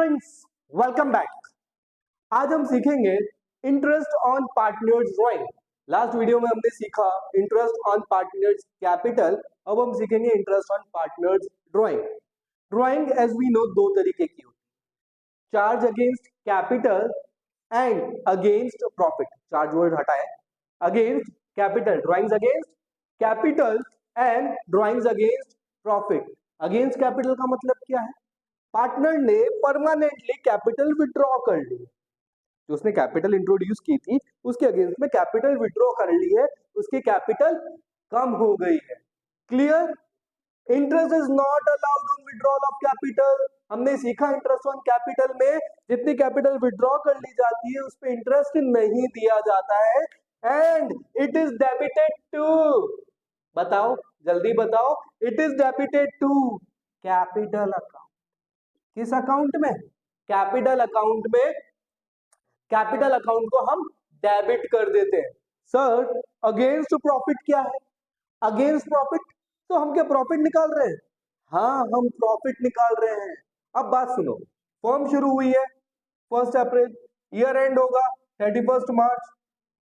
Friends, welcome back. आज हम सीखेंगे interest on partners drawing. Last video में हमने सीखा इंटरेस्ट ऑन पार्टनर्स कैपिटल। अब हम सीखेंगे interest on partners drawing. Drawing as we know दो तरीके की होती है, charge against capital and against profit. Charge word हटाए, against capital, drawings against capital and drawings against profit. Against capital का मतलब क्या है? पार्टनर ने परमानेंटली कैपिटल विड्रॉ कर ली, जो उसने कैपिटल इंट्रोड्यूस की थी उसके अगेंस्ट में कैपिटल विड्रॉ कर ली है, उसकी कैपिटल कम हो गई है। Clear? Interest is not allowed on withdrawal of capital. हमने सीखा इंटरेस्ट ऑन कैपिटल में जितनी कैपिटल विड्रॉ कर ली जाती है उस पर इंटरेस्ट नहीं दिया जाता है and it is debited to, बताओ जल्दी बताओ, it is debited to capital account. किस अकाउंट में? कैपिटल अकाउंट में। कैपिटल अकाउंट को हम डेबिट कर देते हैं। सर अगेंस्ट प्रॉफिट क्या है? अगेंस्ट प्रॉफिट तो हम क्या प्रॉफिट निकाल रहे हैं? हाँ, हम प्रॉफिट निकाल रहे हैं। अब बात सुनो, फर्म शुरू हुई है 1 अप्रैल, ईयर एंड होगा 31 मार्च।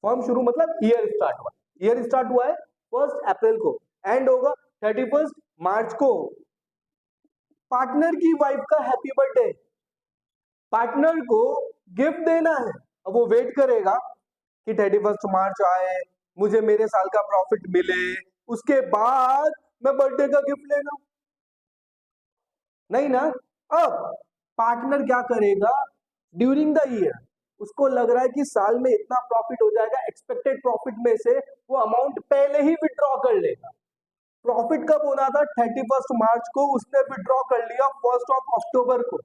फर्म शुरू मतलब ईयर स्टार्ट हुआ, ईयर स्टार्ट हुआ है 1 अप्रैल को, एंड होगा 31 मार्च को। पार्टनर की वाइफ का हैप्पी बर्थडे, पार्टनर को गिफ्ट देना है। अब वो वेट करेगा कि 31 मार्च आए, मुझे मेरे साल का प्रॉफिट मिले, उसके बाद मैं बर्थडे का गिफ्ट लेना, नहीं ना। अब पार्टनर क्या करेगा? ड्यूरिंग द ईयर उसको लग रहा है कि साल में इतना प्रॉफिट हो जाएगा, एक्सपेक्टेड प्रॉफिट में से वो अमाउंट पहले ही विड्रॉ कर लेगा। प्रॉफिट कब होना था? 31 मार्च को, उसने विड्रॉ कर लिया 1 अक्टूबर को।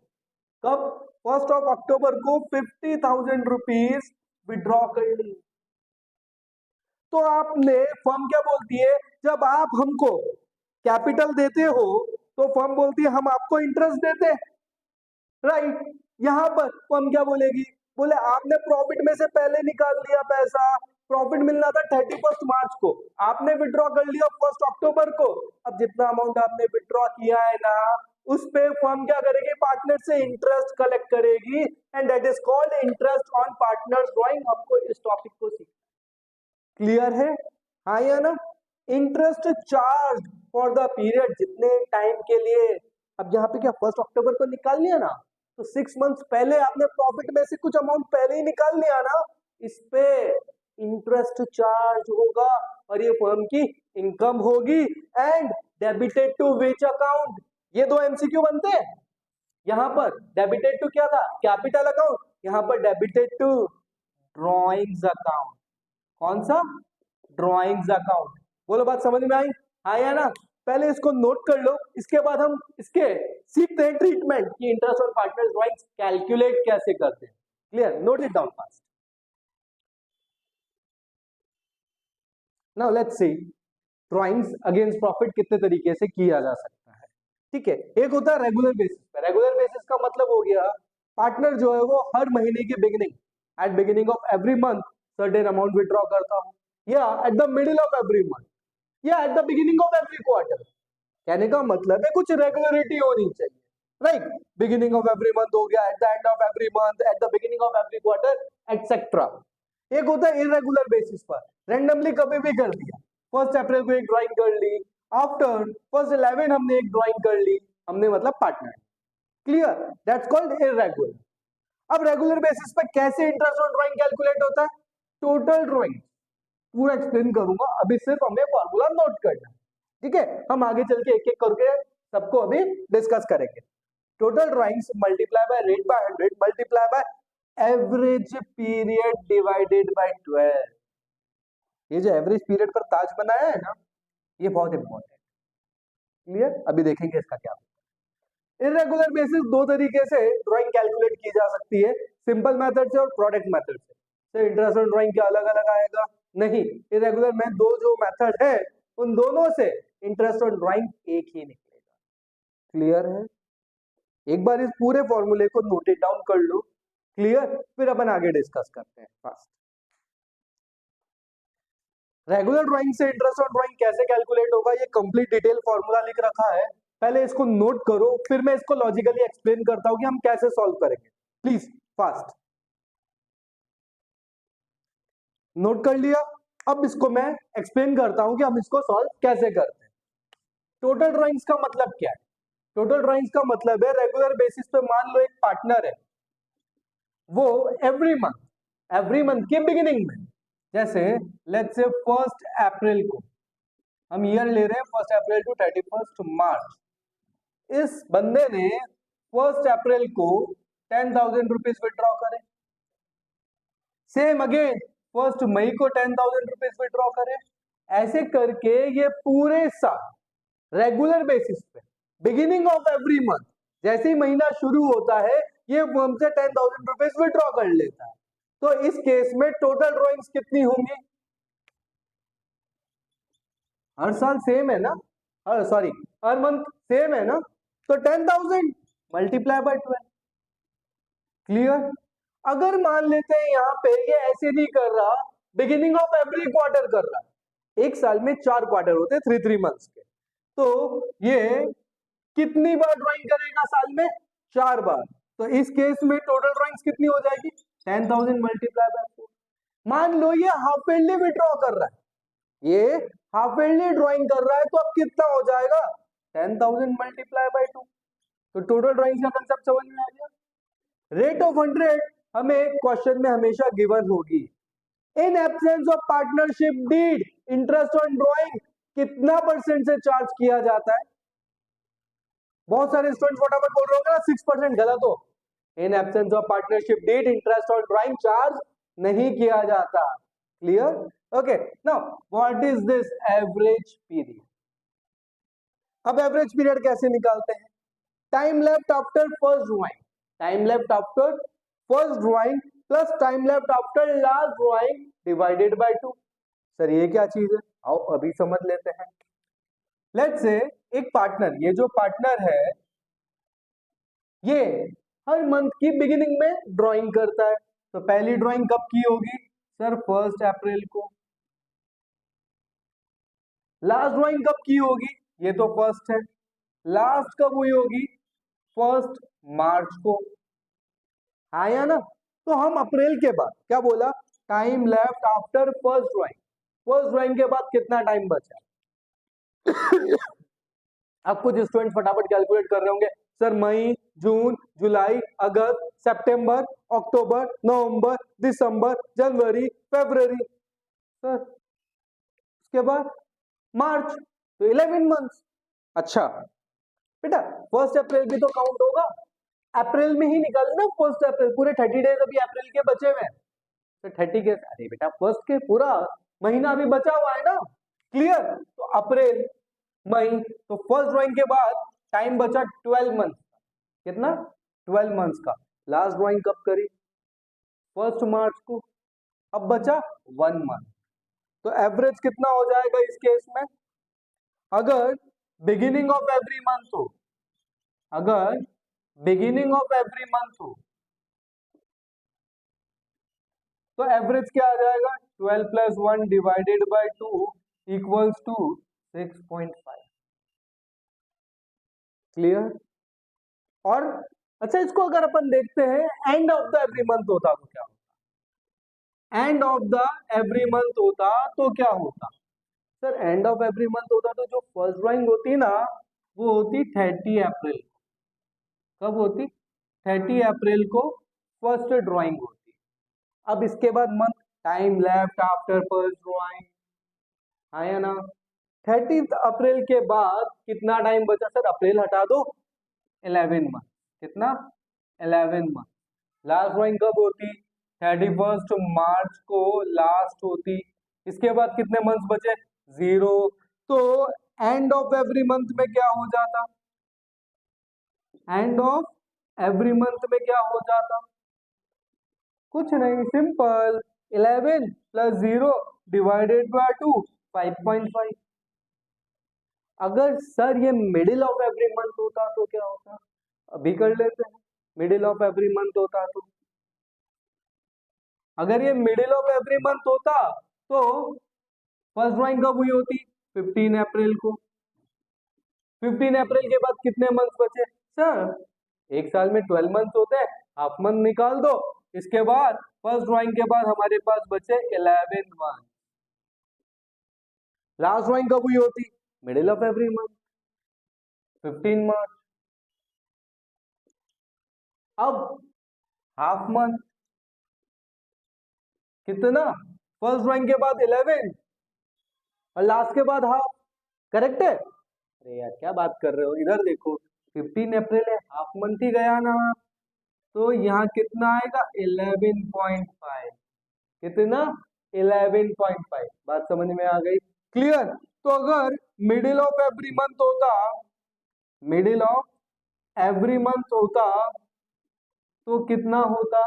कब? 1 अक्टूबर को 50,000 रुपीज विड्रॉ कर ली। तो आपने, फर्म क्या बोलती है जब आप हमको कैपिटल देते हो तो फर्म बोलती है हम आपको इंटरेस्ट देते हैं, राइट। यहां पर फर्म क्या बोलेगी? बोले आपने प्रॉफिट में से पहले निकाल लिया पैसा, प्रॉफिट मिलना था 31 मार्च को, आपने विड्रॉ कर लिया 1 अक्टूबर को। अब जितना अमाउंट आपने विड्रॉ किया है ना, उस पे फर्म क्या करेगी? पार्टनर से इंटरेस्ट कलेक्ट करेगी and that is called interest on partners drawing. हमको इस टॉपिक को सीखना। क्लियर है? हाँ या ना? Interest charge for the period, जितने टाइम के लिए। अब यहाँ पे क्या 1 अक्टूबर को निकाल लिया ना, तो 6 मंथ्स पहले आपने प्रॉफिट में से कुछ अमाउंट पहले ही निकाल लिया ना, इस पे इंटरेस्ट चार्ज होगा और ये फर्म की इनकम होगी and debited to which account? ये दो एमसीक्यू बनते हैं। यहां पर डेबिटेड टू क्या था? कैपिटल अकाउंट, यहां पर डेबिटेड टू ड्रॉइंग्स अकाउंट। कौन सा? Drawings account. बोलो बात समझ में आई? हाँ या ना? पहले इसको नोट कर लो, इसके बाद हम इसके सीखते हैं ट्रीटमेंट कि interest on partners drawings calculate कैसे करते हैं। Clear? Note it down fast. Now let's see drawings against profit कितने तरीके से किया जा सकता है। ठीक है, एक होता है रेगुलर बेसिस पे। रेगुलर बेसिस का मतलब हो गया पार्टनर जो है वो हर महीने की beginning, at beginning of every month certain amount withdraw करता हूं, या at the middle of every month, या at the beginning of every quarter. कहने का मतलब है कुछ रेगुलरिटी होनी चाहिए, right. Beginning of every month हो गया, at the end of every month, at the beginning of every quarter, etcetera. एक होता है इरेगुलर बेसिस पर, रैंडमली कभी भी कर दिया। 1 अप्रैल को एक ड्राइंग कर ली, आफ्टर 1/11 हमने एक ड्राइंग कर ली, हमने मतलब partner. Clear? That's called irregular. अब रेगुलर बेसिस पे कैसे इंटरेस्ट ऑन ड्राइंग कैलकुलेट होता है? टोटल ड्राइंग पूरा एक्सप्लेन करूंगा, अभी सिर्फ हमें फॉर्मूला नोट करना है। ठीक है, हम आगे चल के एक एक करके सबको अभी डिस्कस करेंगे। Total drawings multiply by rate by 100 multiply by average period divided by 12। ये जो एवरेज पीरियड पर ताज बनाया है ना, ये बहुत इंपॉर्टेंट। क्लियर? अभी देखेंगे इसका क्या होता है। इरेगुलर बेसिस दो तरीके से ड्राइंग कैलकुलेट की जा सकती है, सिंपल मेथड से और प्रोडक्ट मेथड से। इंटरेस्ट ऑन ड्राइंग क्या अलग अलग आएगा? नहीं, इरेगुलर में दो जो मेथड है उन दोनों से इंटरेस्ट ऑन ड्राइंग एक ही निकलेगा। क्लियर है? एक बार इस पूरे फॉर्मूले को नोट इट डाउन कर लो। क्लियर? फिर अपन आगे डिस्कस करते हैं फास्ट। रेगुलर ड्राइंग से इंटरेस्ट ऑन ड्राइंग कैसे कैलकुलेट होगा, ये कंप्लीट डिटेल फॉर्मूला लिख रखा है, पहले इसको नोट करो, फिर मैं इसको लॉजिकली एक्सप्लेन करता हूं कि हम कैसे सॉल्व करेंगे। प्लीज फास्ट नोट कर लिया। अब इसको मैं एक्सप्लेन करता हूं कि हम इसको सॉल्व कैसे करते हैं। टोटल ड्राइंग्स का मतलब क्या है? टोटल ड्राइंग्स का मतलब है रेगुलर बेसिस पे मान लो एक पार्टनर है, वो एवरी मंथ की बिगिनिंग में, जैसे लेट्स से 1 अप्रैल को, हम ईयर ले रहे हैं 1 अप्रैल टू 31 मार्च, इस बंदे ने 1 अप्रैल को 10,000 रुपीज विड्रॉ करे। सेम अगेन 1 मई को 10,000 रुपीज विड्रॉ करे। ऐसे करके ये पूरे साल रेगुलर बेसिस पे बिगिनिंग ऑफ एवरी मंथ, जैसे ही महीना शुरू होता है ये हमसे 10,000 रुपीज विड्रॉ कर लेता है। तो इस केस में टोटल ड्रॉइंग्स कितनी होंगी? हर साल सेम है ना, हर मंथ सेम है ना, तो 10,000 मल्टीप्लाई बाय 12। क्लियर? अगर मान लेते हैं यहाँ पे ये ऐसे नहीं कर रहा, बिगिनिंग ऑफ एवरी क्वार्टर कर रहा है, एक साल में 4 क्वार्टर होते हैं 3 मंथ्स के, तो ये कितनी बार ड्राइंग करेगा साल में? 4 बार। तो इस केस में टोटल ड्राइंग्स कितनी हो जाएगी? 10,000 मल्टीप्लाई बाय 4। मान लो ये हाफ ईयरली विड्रॉ कर रहा है, ये हाफ ईयरली ड्राइंग कर रहा है, तो अब कितना हो जाएगा? 10,000 मल्टीप्लाई बाय 2। तो टोटल ड्राइंग्स का कंसेप्ट समझ में आ गया। रेट ऑफ 100 हमें क्वेश्चन में हमेशा गिवन होगी। In absence of partnership deed interest on drawing कितना % से चार्ज किया जाता है? बहुत सारे स्टूडेंट फटाफट बोल रहे होंगे ना 6% गलत हो। In absence of partnership deed interest on drawing charge नहीं किया जाता। Clear? Okay, now what is this average period? अब एवरेज पीरियड कैसे निकालते हैं? Time left after first drawing, time left after first drawing plus time left after last drawing divided by 2। Sir ये क्या चीज है? आओ अभी समझ लेते हैं। लेट्स से एक पार्टनर, ये जो पार्टनर है ये हर मंथ की बिगिनिंग में ड्राइंग करता है, तो पहली ड्राइंग कब की होगी? सर 1 अप्रैल को। लास्ट ड्राइंग कब की होगी? ये तो फर्स्ट है। लास्ट कब हुई होगी? 1 मार्च को। आया ना? तो हम अप्रैल के बाद क्या बोला? Time left after first drawing, first drawing के बाद कितना टाइम बचा? अब कुछ स्टूडेंट फटाफट कैलकुलेट कर रहे होंगे, सर मई, जून, जुलाई, अगस्त, सितंबर, अक्टूबर, नवंबर, दिसंबर, जनवरी, फरवरी, सर उसके बाद मार्च, तो 11 मंथ्स। अच्छा बेटा 1 अप्रैल भी तो काउंट होगा, अप्रैल में ही निकाल ना 1 अप्रैल, पूरे 30 डेज अभी अप्रैल के बचे हुए हैं, तो 30 के, अरे बेटा फर्स्ट के पूरा महीना अभी बचा हुआ है ना। क्लियर? तो अप्रैल, मई, तो फर्स्ट ड्राइंग के बाद टाइम बचा 12 मंथ। कितना? 12 मंथ्स का। लास्ट ड्राइंग कब करी? 1 मार्च को। अब बचा 1 मंथ, तो एवरेज कितना हो जाएगा इस केस में? अगर बिगिनिंग ऑफ एवरी मंथ हो, अगर बिगिनिंग ऑफ एवरी मंथ हो तो एवरेज क्या आ जाएगा? 12 + 1 divided by 2 equals to 6.5। Clear? और अच्छा इसको अगर अपन देखते हैं end of the every month होता तो क्या होता? End of the every month होता तो क्या होता? Sir end of every month होता तो जो फर्स्ट ड्राइंग होती ना वो होती 30 अप्रैल। कब होती? 30 अप्रैल को फर्स्ट ड्राइंग होती। अब इसके बाद month, time left after first drawing, आया ना? 30 अप्रैल के बाद कितना टाइम बचा? सर अप्रैल हटा दो, 11 मंथ। कितना? 11 मंथ। लास्ट ड्राइंग कब होती? 31 मार्च को लास्ट होती। इसके बाद कितने मंथ्स बचे? 0। तो एंड ऑफ एवरी मंथ में क्या हो जाता? एंड ऑफ एवरी मंथ में क्या हो जाता? कुछ नहीं, सिंपल, 11 + 0 डिवाइडेड बाय 2 5.5। अगर सर ये मिडिल ऑफ एवरी मंथ होता तो क्या होता? अभी कर लेते हैं। मिडिल ऑफ एवरी मंथ होता तो, अगर ये मिडिल ऑफ एवरी मंथ होता तो फर्स्ट ड्राइंग कब हुई होती? 15 अप्रैल को। 15 अप्रैल के बाद कितने मंथ बचे सर? एक साल में 12 मंथ होते हैं, हाफ मंथ निकाल दो। इसके बाद फर्स्ट ड्राइंग के बाद हमारे पास बचे 11 मंथ। लास्ट ड्राइंग कब हुई होती? मिडिल ऑफ एवरी मंथ, 15 मार्च। अब हाफ मंथ कितना? फर्स्ट ड्राइंग के बाद 11 और लास्ट के बाद हाफ, करेक्ट है? अरे यार क्या बात कर रहे हो, इधर देखो 15 अप्रैल है, हाफ मंथ ही गया ना, तो यहाँ कितना आएगा? 11.5। कितना? 11.5। बात समझ में आ गई? क्लियर? तो अगर मिडिल ऑफ एवरी मंथ होता, मिडिल ऑफ एवरी मंथ होता तो कितना होता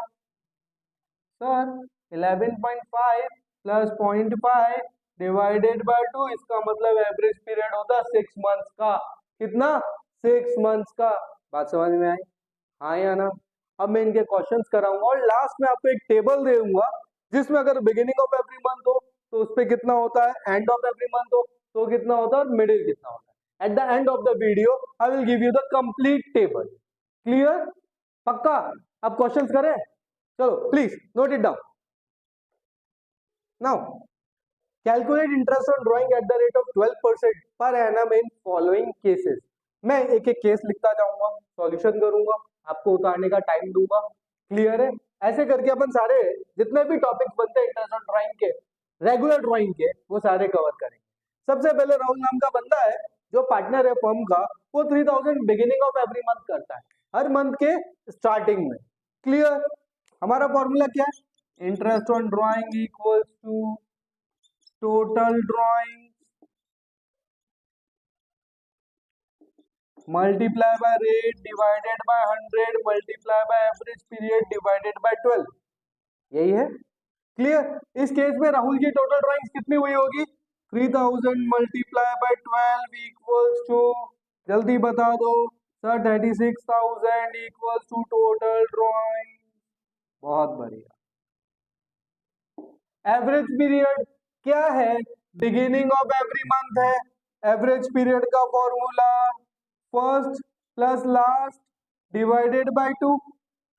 सर? 11.5 प्लस 0.5 डिवाइडेड बाय 2, इसका मतलब एवरेज पीरियड होता 6 मंथ्स का। कितना? 6 मंथ्स का। बात समझ में आई? हाँ या ना? अब मैं इनके क्वेश्चंस कराऊंगा और लास्ट में आपको एक टेबल दूंगा जिसमें अगर बिगिनिंग ऑफ एवरी मंथ हो तो उस पर कितना होता है, एंड ऑफ एवरी मंथ हो तो कितना होता है और मिडिल कितना होता है। Eight the end of the video I will give you the complete table. Clear? पक्का? अब क्वेश्चंस करें? चलो please note it down. Now calculate interest on drawing at the rate of 12% per annum in following cases. मैं एक एक case लिखता जाऊंगा, solution करूंगा, आपको उतारने का टाइम दूंगा। क्लियर है? ऐसे करके अपन सारे जितने भी टॉपिक्स बनते हैं इंटरेस्ट ऑन ड्राइंग के, रेगुलर ड्राइंग के, वो सारे कवर करेंगे। सबसे पहले राहुल नाम का बंदा है जो पार्टनर है फर्म का, वो 3000 बिगिनिंग ऑफ एवरी मंथ करता है, हर मंथ के स्टार्टिंग में। क्लियर? हमारा फॉर्मूला क्या है? Interest on drawing equals to total drawing multiply by rate divided by 100 multiply by average period divided by 12। यही है। क्लियर? इस केस में राहुल की टोटल ड्राइंग्स कितनी हुई होगी? 3000 मल्टीप्लाई बाय 12 इक्वल्स टू, जल्दी बता दो sir, 36,000 equals to total drawing. बहुत बढ़िया। एवरेज पीरियड क्या है? बिगिनिंग ऑफ एवरी मंथ है। एवरेज पीरियड का formula first plus last divided by 2,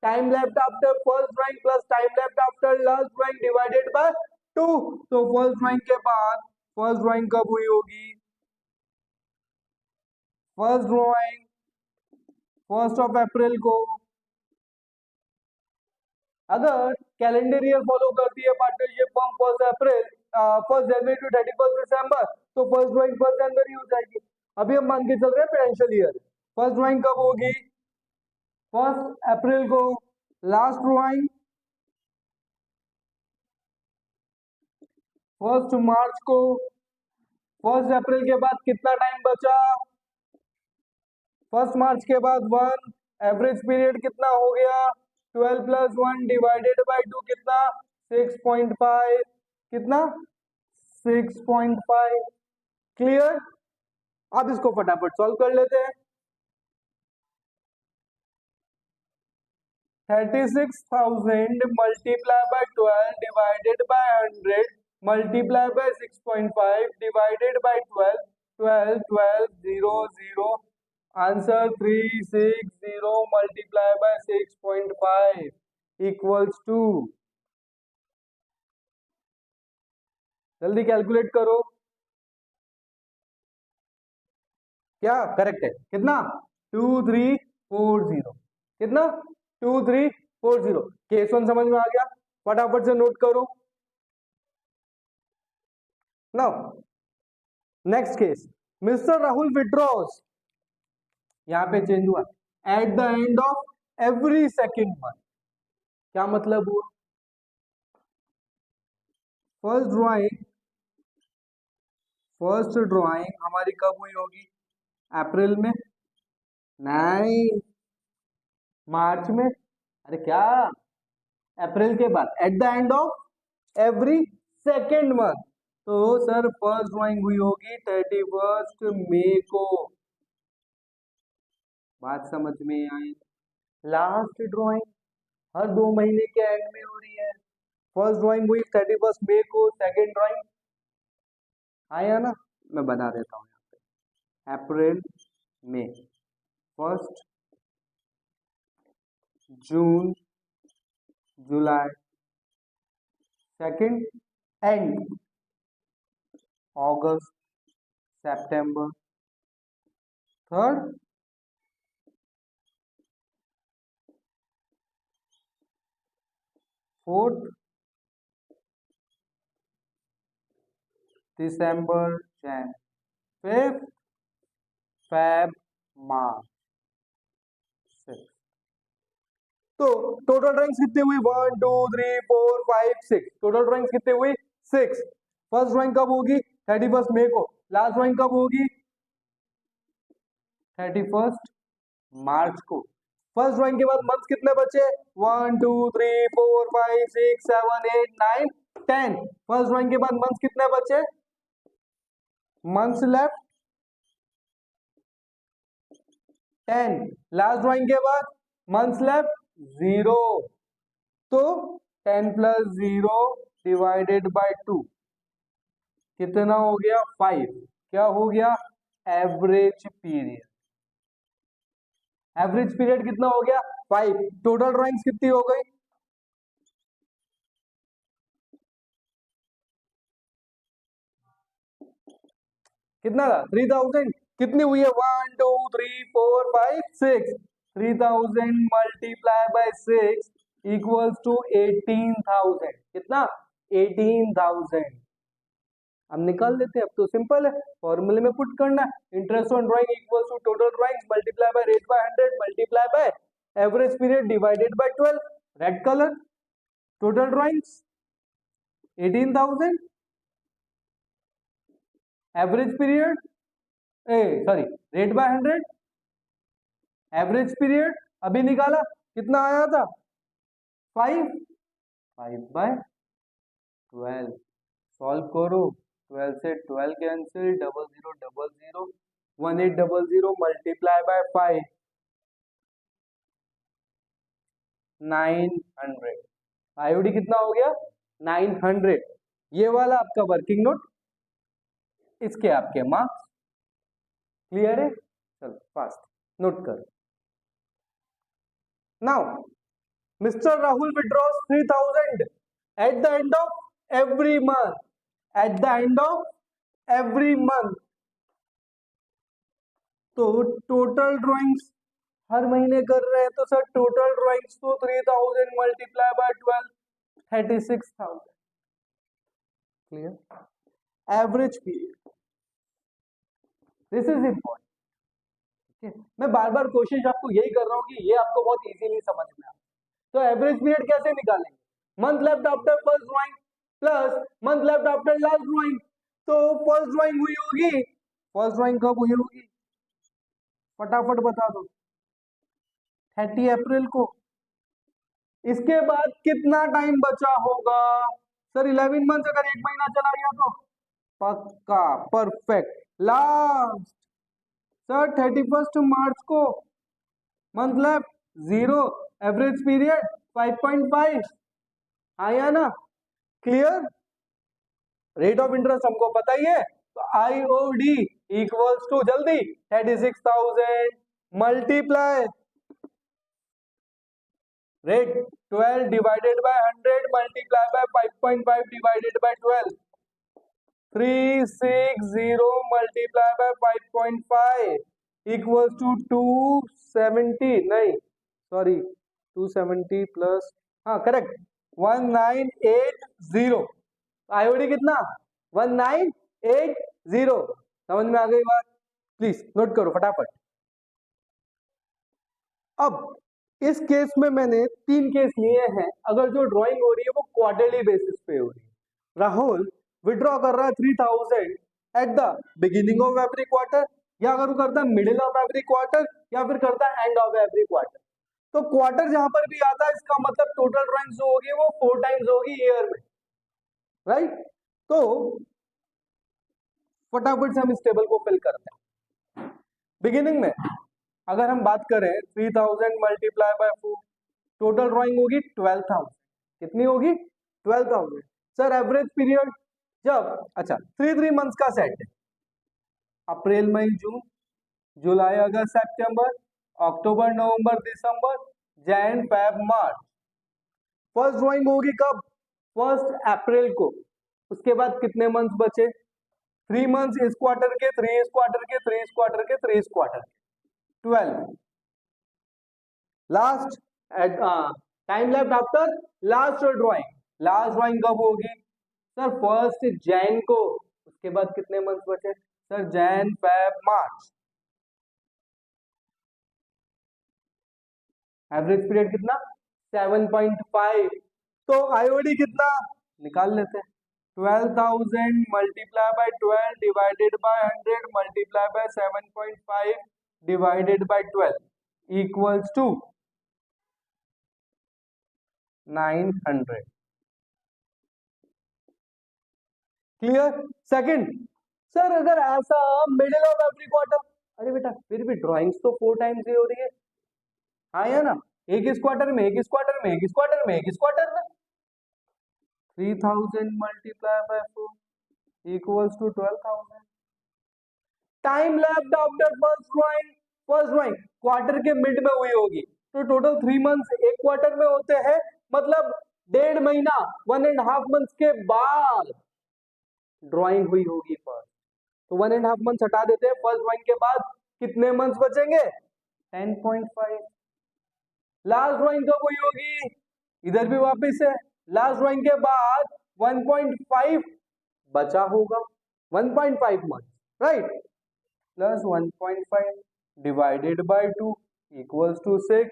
time left after first drawing plus time left after last drawing divided by 2। तो first drawing के बाद first drawing कब हुई होगी? फर्स्ट ड्राइंग 1 को। अगर कैलेंडर ईयर फॉलो करती है पार्टनरशिप फॉर्म 1 जनवरी टू 31 दिसंबर, तो फर्स्ट ड्राइंग 1 जनवरी हो जाएगी। अभी हम मान के चल रहे हैं फाइनेंशियल ईयर। फर्स्ट ड्राइंग कब होगी? 1 अप्रैल को। लास्ट ड्राइंग 1 मार्च को। 1 अप्रैल के बाद कितना टाइम बचा? 1 मार्च के बाद 1। एवरेज पीरियड कितना हो गया? 12 प्लस 1 डिवाइडेड बाय 2, कितना? 6.5। कितना? 6.5। क्लियर? अब इसको फटाफट सॉल्व कर लेते हैं। 36,000 multiply by 12 divided by 100 multiply by 6.5 divided by 12, 12 12 0 0, answer 360 multiply by 6.5 equals to, जल्दी कैलकुलेट करो। क्या करेक्ट है? कितना? 2340। कितना? 2340। केस वन समझ में आ गया? फटाफट से नोट करो। Now next case, mister Rahul withdraws, यहां पे चेंज हुआ, eight the end of every second month. क्या मतलब हुआ? फर्स्ट ड्राइंग हमारी कब हुई होगी? अप्रैल में? नहीं, मार्च में। अरे क्या? अप्रैल के बाद eight the end of every second month. तो सर फर्स्ट ड्राइंग हुई होगी 31 मई को। बात समझ में आई? लास्ट ड्राइंग हर 2 महीने के एंड में हो रही है। फर्स्ट ड्राइंग हुई 31 मई को, सेकेंड ड्राइंग आया ना, मैं बता देता हूँ यहाँ पे, अप्रैल मई, 1 जून, जुलाई, 2 एंड अगस्त, सितंबर, 3 4 दिसंबर, जैन, 5 फेब, मार्च, 6। तो टोटल ड्राइंग्स कितनी हुई? 1 2 3 4 5 6। टोटल ड्राइंग्स कितनी हुई? 6। फर्स्ट ड्राइंग कब होगी? 31 मई को। लास्ट ड्राइंग कब होगी? 31 मार्च को। फर्स्ट ड्राइंग के बाद मंथ्स कितने बचे? 1 2 3 4 5 6 7 8 9 10। फर्स्ट ड्राइंग के बाद मंथ्स कितने बचे? Months left 10। लास्ट ड्राइंग के बाद मंथ्स लेफ्ट 0। तो 10 प्लस 0 डिवाइडेड बाय 2 कितना हो गया? 5। क्या हो गया? Average period. एवरेज पीरियड कितना हो गया? 5। टोटल ड्राइंग्स कितनी हो गई? कितना था? 3000। कितनी हुई है? 1 2 3 4 5 6। 3000 मल्टीप्लाई बाय 6 इक्वल्स टू 18,000। कितना? 18,000। अब निकाल लेते हैं। अब तो सिंपल है, फॉर्मूले में पुट करना है। Interest on drawing equals to total drawings multiply by rate by 100 multiply by average period divided by 12। Red colour, total drawings 18,000, average period sorry rate by 100, average period अभी निकाला, कितना आया था? 5। 5 बाय 12। सॉल्व करो। 12 से 12 cancel, 0000 1800 multiply by 5 900। IOD कितना हो गया? 900। ये वाला आपका वर्किंग नोट, इसके आपके मार्क्स। क्लियर है? चलो फास्ट नोट करो। Now mister Rahul withdraws 3,000 at the end of every month. At the end of every month. तो टोटल ड्राइंग्स हर महीने कर रहे हैं, तो सर टोटल ड्राइंग्स तो 3000 multiply by 12 36,000। Clear? Average period, this is important. मैं बार बार कोशिश आपको यही कर रहा हूँ कि ये आपको बहुत इजीली समझ में आए। तो एवरेज पीरियड कैसे निकालेंगे? Month left after first drawing plus month left after last drawing. तो फर्स्ट ड्राइंग हुई होगी, फर्स्ट ड्राइंग कब हुई होगी? फटाफट बता दो। 30 अप्रैल को। इसके बाद कितना टाइम बचा होगा? सर 11 मंथ, अगर एक महीना चला गया तो पक्का, परफेक्ट। लास्ट सर 31 मार्च को, मंथ लेफ्ट 0, एवरेज पीरियड 5.5। आया ना? क्लियर? रेट ऑफ इंटरेस्ट हमको पता ही है, तो आईओडी इक्वल्स टू, जल्दी 36,000 multiply rate 12 divided by 100 multiply by 5.5 divided by 12 360 multiply by 5.5 equals to 270, नहीं सॉरी 270 प्लस, हाँ करेक्ट 1980। आईओडी कितना? 1980। समझ में आ गई बात? प्लीज नोट करो फटाफट। अब इस केस में मैंने 3 केस लिए हैं। अगर जो ड्राइंग हो रही है वो क्वार्टरली बेसिस पे हो रही है। राहुल विड्रॉ कर रहा है 3000 eight the beginning of every quarter, या अगर वो करता है मिडिल ऑफ एवरी क्वार्टर, या फिर करता है एंड ऑफ एवरी क्वार्टर। तो क्वार्टर जहां पर भी आता है, इसका मतलब टोटल ड्राइंग्स जो होगी वो 4 टाइम्स होगी ईयर में, राइट? तो फटाफट से हम इस टेबल को फिल करते हैं। बिगिनिंग में अगर हम बात करें 3000 मल्टीप्लाई बाय 4, टोटल ड्राइंग होगी 12,000। कितनी होगी? 12,000। सर एवरेज पीरियड जब, अच्छा 3 मंथ्स का सेट है, अप्रैल मई जून जुलाई अगस्त सितंबर, अक्टूबर नवंबर दिसंबर, Jan Feb March. First drawing होगी कब? 1 अप्रैल को। उसके बाद कितने मंथ्स बचे? 3 मंथ्स इस क्वार्टर के, 3 इस क्वार्टर के, 3 इस क्वार्टर के, 3 इस क्वार्टर के, 12। Last time left after last drawing. Last drawing कब होगी? सर 1 जैन को। उसके बाद कितने मंथ्स बचे? Sir Jan Feb March. Average period कितना? 7.5। तो आईओडी कितना निकाल लेते हैं। 12,000 multiply by 12 divided by 100 multiply by 7.5 divided by 12 equals to 900। Clear? Second, sir अगर ऐसा मिडिल ऑफ एवरी क्वार्टर, अरे बेटा फिर भी ड्राइंग्स तो 4 टाइम्स ही हो रही है। हाँ या ना? एक इस क्वार्टर में, एक इस क्वार्टर में, एक इस क्वार्टर में, एक इस क्वार्टर में। 3000 multiply by 4 equals to 12,000। Time left after first drawing quarter के मिड में हुई होगी, तो टोटल 3 मंथ्स एक क्वार्टर में होते हैं, मतलब 1.5 महीना 1.5 मंथ्स के बाद ड्राइंग हुई होगी फर्स्ट। तो 1.5 मंथ्स हटा देते हैं। फर्स्ट ड्राइंग के बाद कितने मंथ्स बचेंगे? 10.5। लास्ट ड्राइंग कब हुई होगी? इधर भी वापस है, लास्ट ड्राइंग के बाद 1.5 बचा होगा, 1.5 month, right? Plus 1.5 divided by 2 equals to 6।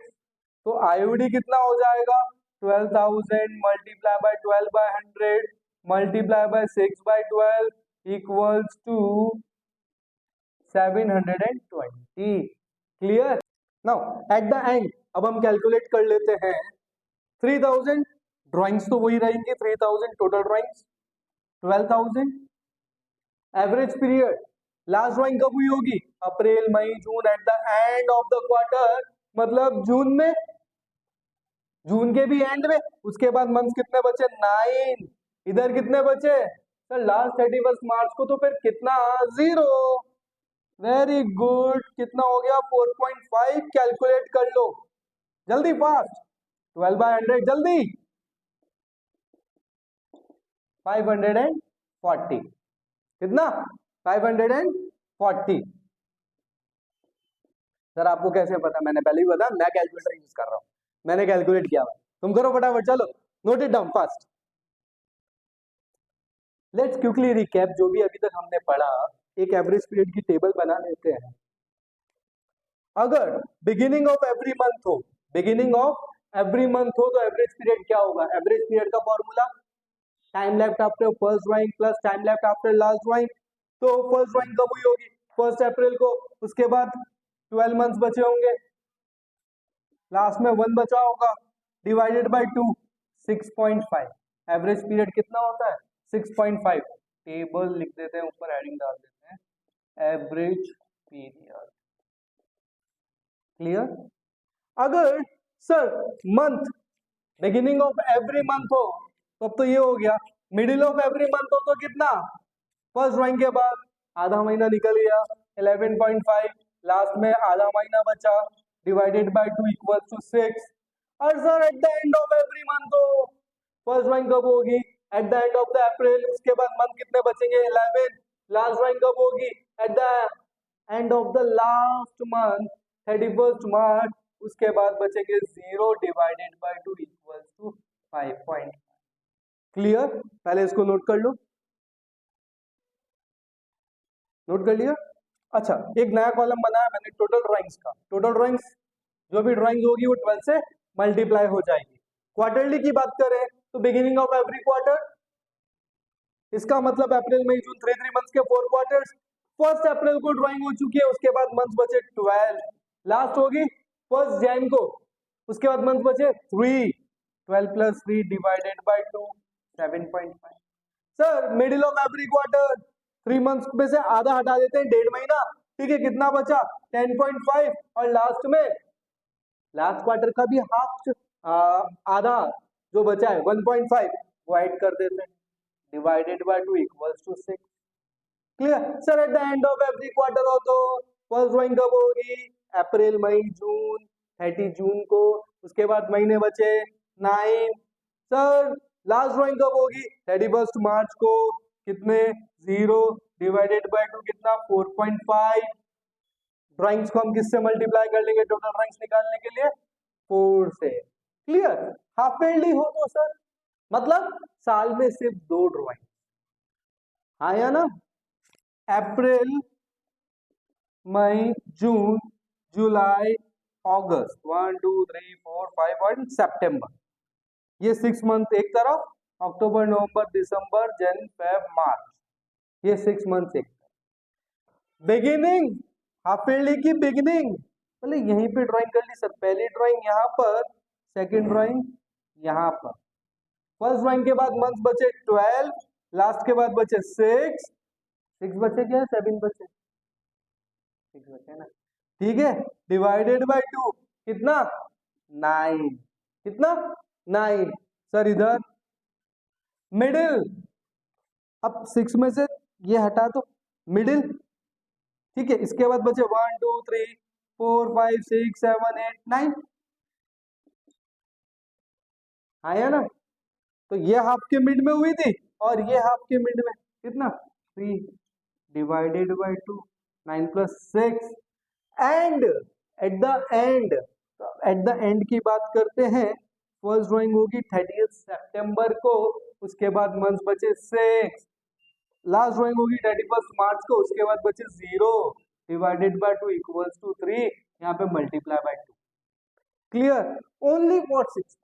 तो आईओडी कितना हो जाएगा? 12,000 multiply by 12 by 100 multiply by 6 by 12 equals to 720। Clear? Now at the end अब हम कैलकुलेट कर लेते हैं। 3000 ड्राइंग्स तो वही रहेंगे, 3000 total drawings, 12,000 average period. Last drawing कब हुई होगी? अप्रैल मई June, at the end of the quarter, मतलब जून में, जून के भी एंड में। उसके बाद मंथ कितने बचे? 9। इधर कितने बचे? सर लास्ट 31 मार्च को, तो फिर कितना? 0। Very good. कितना हो गया? 4.5। कैलकुलेट कर लो जल्दी, फास्ट। 12 बाय 100 जल्दी, 540। कितना? 540। सर आपको कैसे पता? मैंने पहले ही बताया, मैं कैलकुलेटर यूज कर रहा हूं, मैंने कैलकुलेट किया हुआ। तुम करो फटाफट, चलो note it down fast. Let's quickly recap जो भी अभी तक हमने पढ़ा। एक एवरेज पीरियड की टेबल बना लेते हैं। अगर बिगिनिंग ऑफ एवरी मंथ हो, बिगिनिंग ऑफ एवरी मंथ हो, तो एवरेज पीरियड क्या होगा? एवरेज पीरियड का formula time left after first drawing plus time left after last drawing. तो फर्स्ट ड्राइंग कब हुई होगी? 1 अप्रैल को। उसके बाद 12 मंथ्स बचे होंगे, लास्ट में 1 बचा होगा, डिवाइडेड बाय 2 6.5। एवरेज पीरियड कितना होता है? 6.5। टेबल लिख देते हैं, ऊपर हेडिंग डाल देते हैं, एवरेज पीरियड। क्लियर? अगर sir month beginning of every month हो, तब तो ये हो गया। मिडिल ऑफ एवरी मंथ हो तो कितना? फर्स्ट ड्राइंग के बाद आधा महीना निकल गया, 11.5। लास्ट में आधा महीना बचा, डिवाइडेड बाय 2 इक्वल टू 6। और sir at the end of every month हो, फर्स्ट ड्राइंग कब होगी? At the end of the April. उसके बाद मंथ कितने बचेंगे? 11। लास्ट ड्राइंग कब होगी? At the end of the last month, 31 March. उसके बाद बचेंगे 0 divided by 2 equal to 5.5। Clear? पहले इसको नोट कर लो, नोट कर लिया? अच्छा, एक नया कॉलम बनाया मैंने टोटल ड्राइंग्स का। टोटल ड्राइंग्स, जो भी ड्राइंग्स होगी वो 12 से मल्टीप्लाई हो जाएगी। क्वार्टरली की बात करें तो बिगिनिंग ऑफ एवरी क्वार्टर, इसका मतलब अप्रैल मई जून 3 मंथ्स के 4 क्वार्टर्स। 1 अप्रैल को ड्राइंग हो चुकी है, उसके बाद मंथ बचे 12। लास्ट होगी 1 जैन को, उसके बाद मंथ बचे 3। 12 plus 3 divided by 2 7.5। Sir middle of every quarter, 3 months में से आधा हटा देते हैं, 1.5 महीना, ठीक है? कितना बचा? 10.5। और लास्ट में लास्ट क्वार्टर का भी हाफ, आधा जो बचा है 1.5 वो ऐड कर देते हैं, divided by 2 equals to 6। Clear? Sir at the end of every quarter हो तो फर्स्ट ड्राइंग कब होगी? अप्रैल मई जून, 30 जून को। उसके बाद महीने बचे 9। सर लास्ट ड्राइंग कब होगी? 31 मार्च को। कितने? 0 डिवाइडेड बाय 2 कितना? 4.5। ड्राइंग्स को हम किससे मल्टीप्लाई कर लेंगे टोटल ड्राइंग्स निकालने के लिए? 4 से। क्लियर? हाफ ईयरली हो तो सर मतलब साल में सिर्फ 2 ड्राइंग आया ना? अप्रैल मई जून जुलाई अगस्त 1 2 3 4 5 और सितंबर, ये 6 मंथ एक तरफ, अक्टूबर नवंबर दिसंबर जन फेब मार्च, ये 6 मंथ एक तरफ। बिगिनिंग हाफ ईयरली की बिगिनिंग पहले यहीं पे ड्राइंग कर ली सर। पहली ड्राइंग यहाँ पर, सेकंड ड्राइंग यहाँ पर। फर्स्ट ड्राइंग के बाद मंथ बचे 12, लास्ट के बाद बचे 6 बचे क्या? 7 बचे, 6 बचे ना, ठीक है। डिवाइडेड बाय 2 कितना? 9। कितना? 9। सर इधर मिडिल, अब 6 में से ये हटा दो, मिडिल, ठीक है। इसके बाद बचे 1 2 3 4 5 6 7 8 9, आया ना? तो ये हाफ के मिड में हुई थी और ये हाफ के मिड में कितना? 3 divided by 2 9 plus 6 and eight the and की बात करते हैं। फर्स्ट ड्राइंग होगी 30 सितंबर को, उसके बाद मंथ बचे 6। लास्ट ड्राइंग होगी 31 मार्च को, उसके बाद बचे 0 डिवाइडेड बाय 2 इक्वल्स टू 3, यहाँ पे multiply by 2। Clear? Only for 6 months.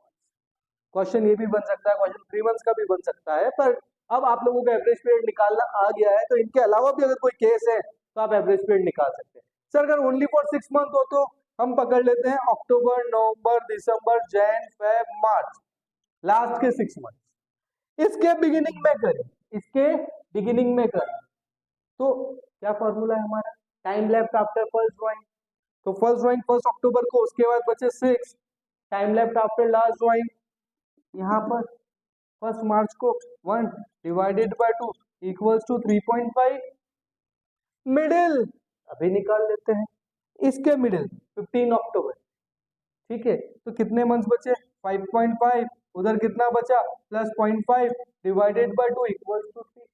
Question ये भी बन सकता है, क्वेश्चन 3 मंथ्स का भी बन सकता है, पर अब आप लोगों का एवरेज पीरियड निकालना आ गया है, तो इनके अलावा भी अगर कोई केस है तो आप एवरेज पीरियड निकाल सकते हैं। सर अगर ओनली फॉर 6 मंथ हो तो हम पकड़ लेते हैं अक्टूबर नवंबर दिसंबर जैन फेब मार्च, लास्ट के 6 मंथ। इसके बिगिनिंग में करें, इसके बिगिनिंग में करें तो क्या फॉर्मूला है हमारा? Time left after first drawing. तो फर्स्ट ड्राइंग 1 अक्टूबर को, उसके बाद बचे 6। Time left after last drawing यहाँ पर 1 मार्च को 1 divided by 2 equals to 3.5। Middle अभी निकाल लेते हैं, इसके मिडिल 15 अक्टूबर, ठीक है। तो कितने मंथ्स बचे? 5.5, उधर कितना बचा? Plus 0.5 divided by 2 equals to 3।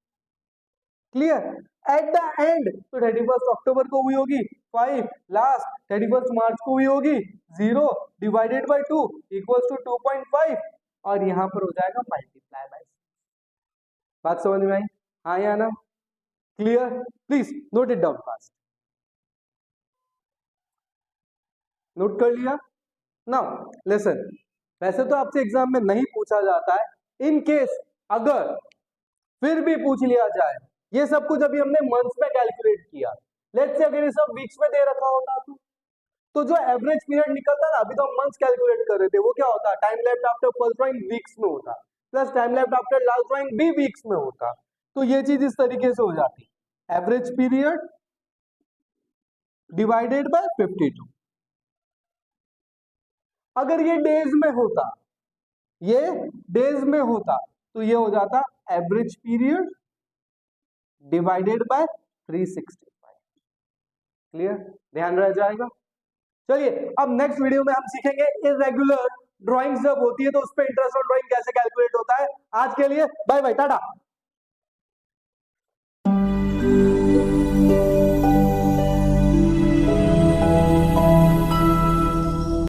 Clear? At the end तो 31 अक्टूबर को हुई होगी 5, लास्ट 31 मार्च को हुई होगी 0 डिवाइडेड बाय 2 इक्वल्स टू 2.5 और यहां पर हो जाएगा मल्टीप्लाई बाय। बात समझ में आई? हाँ या ना? Clear? Please note it down fast. Note कर लिया? नाउ लिसन, वैसे तो आपसे एग्जाम में नहीं पूछा जाता है, इन केस अगर फिर भी पूछ लिया जाए, ये सब कुछ अभी हमने मंथ्स में कैलकुलेट किया, लेट्स से अगर ये सब वीक्स में दे रखा होता तो जो एवरेज पीरियड निकलता ना, अभी तो हम मंथ्स कैलकुलेट कर रहे थे, वो क्या होता? Time left after first drawing weeks में होता, plus time left after last drawing भी वीक्स में होता। तो ये चीज इस तरीके से हो जाती, एवरेज पीरियड डिवाइडेड बाय 52। अगर ये डेज में होता, ये डेज में होता तो ये हो जाता average period divided bye 365। Clear? ध्यान रह जाएगा। चलिए अब नेक्स्ट वीडियो में हम सीखेंगे इरेगुलर ड्राइंग्स जब होती है तो उस पर इंटरेस्ट ऑन ड्राइंग कैसे कैलकुलेट होता है। आज के लिए बाय बाय, टाटा।